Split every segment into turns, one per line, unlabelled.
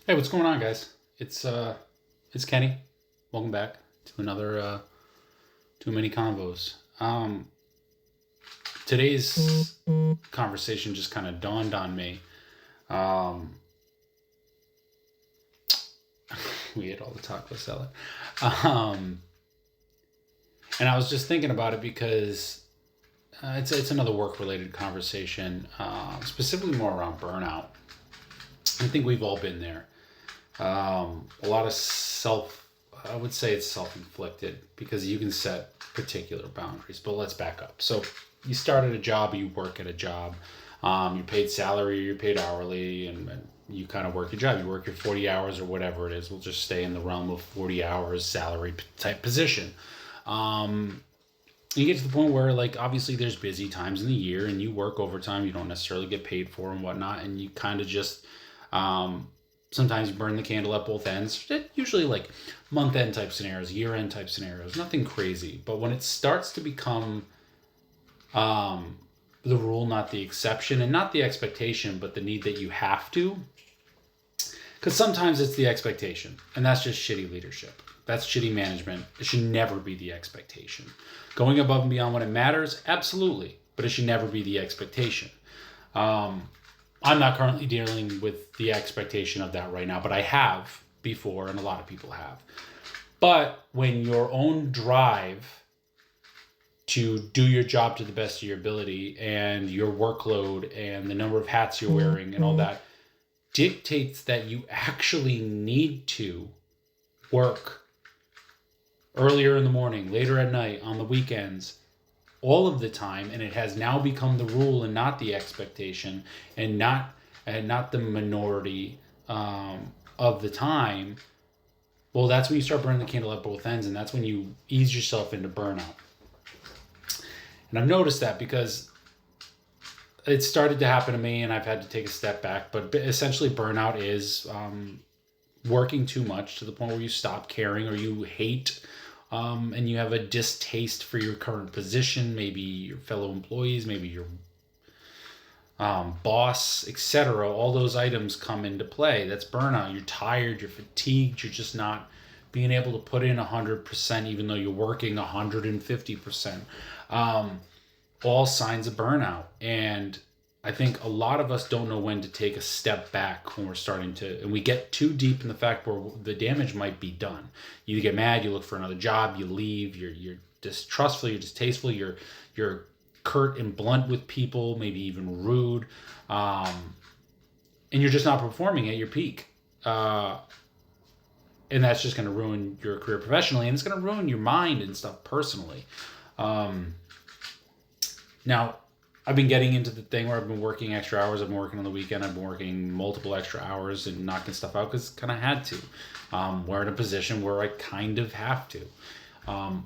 Hey, what's going on, guys? It's Kenny. Welcome back to another Too Many Convos. Today's conversation just kind of dawned on me. Um, we ate all the taco salad, um, and I was just thinking about it because it's another work related conversation, specifically more around burnout. I think we've all been there. A lot of I would say it's self inflicted because you can set particular boundaries. But let's back up. So you start at a job, you work at a job, you're paid salary, you're paid hourly, and you kind of work your job. You work your 40 hours or whatever it is. We'll just stay in the realm of 40 hours salary type position. You get to the point where, like, obviously there's busy times in the year and you work overtime you don't necessarily get paid for and whatnot, and you kind of just um, sometimes you burn the candle at both ends. Usually like month end type scenarios, year end type scenarios, nothing crazy. But when it starts to become the rule, not the exception, and not the expectation, but the need that you have to, because sometimes it's the expectation, and that's just shitty leadership. That's shitty management. It should never be the expectation. Going above and beyond when it matters, absolutely, but it should never be the expectation. I'm not currently dealing with the expectation of that right now, but I have before, and a lot of people have. But when your own drive to do your job to the best of your ability and your workload and the number of hats you're wearing and all that dictates that you actually need to work earlier in the morning, later at night, on the weekends, all of the time, and it has now become the rule and not the expectation, and not the minority of the time. Well, that's when you start burning the candle at both ends, and that's when you ease yourself into burnout. And I've noticed that because it started to happen to me, and I've had to take a step back. But essentially, burnout is working too much to the point where you stop caring, or you hate and you have a distaste for your current position, maybe your fellow employees, maybe your boss, etc. All those items come into play. That's burnout. You're tired, you're fatigued, you're just not being able to put in 100% even though you're working 150%. All signs of burnout. And I think a lot of us don't know when to take a step back when we're starting to, and we get too deep in the fact where the damage might be done. You get mad, you look for another job, you leave, you're distrustful, you're distasteful, you're curt and blunt with people, maybe even rude, and you're just not performing at your peak. And that's just going to ruin your career professionally, and it's going to ruin your mind and stuff personally. Now, I've been getting into the thing where I've been working extra hours. I've been working on the weekend. I've been working multiple extra hours and knocking stuff out because kind of had to. We're in a position where I kind of have to. And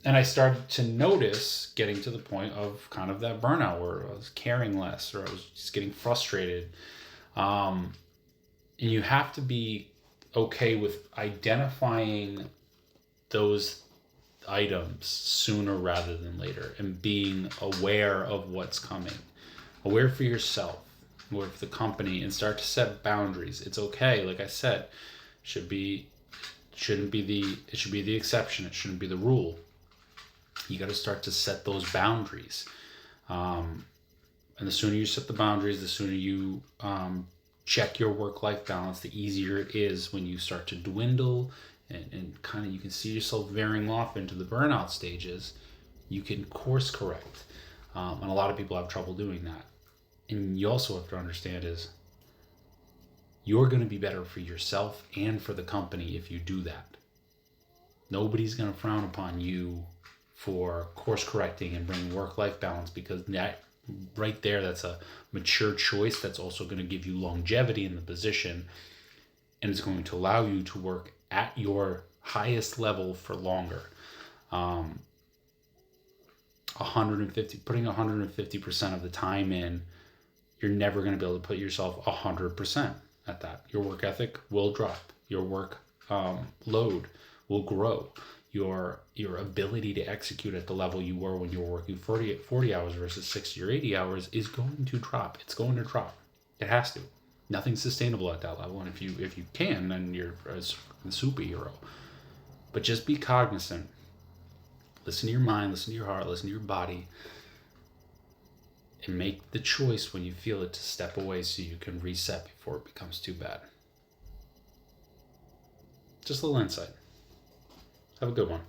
I started to notice getting to the point of kind of that burnout where I was caring less, or I was just getting frustrated. And you have to be okay with identifying those items sooner rather than later, and being aware of what's coming, aware for yourself, aware for the company, and start to set boundaries. It's okay, like I said, it should be the exception. It shouldn't be the rule. You got to start to set those boundaries, and the sooner you set the boundaries, the sooner you check your work-life balance, the easier it is when you start to dwindle and kind of you can see yourself veering off into the burnout stages. You can course correct, and a lot of people have trouble doing that. And you also have to understand is you're going to be better for yourself and for the company if you do that. Nobody's going to frown upon you for course correcting and bringing work-life balance, because that right there, that's a mature choice that's also going to give you longevity in the position, and it's going to allow you to work at your highest level for longer. 150% of the time in, you're never going to be able to put yourself 100% at that. Your work ethic will drop. Your work load will grow. Your ability to execute at the level you were when you were working 40 hours versus 60 or 80 hours is going to drop. It's going to drop. It has to. Nothing's sustainable at that level. And if you can, then you're a superhero. But just be cognizant. Listen to your mind, listen to your heart, listen to your body. And make the choice when you feel it to step away so you can reset before it becomes too bad. Just a little insight. Have a good one.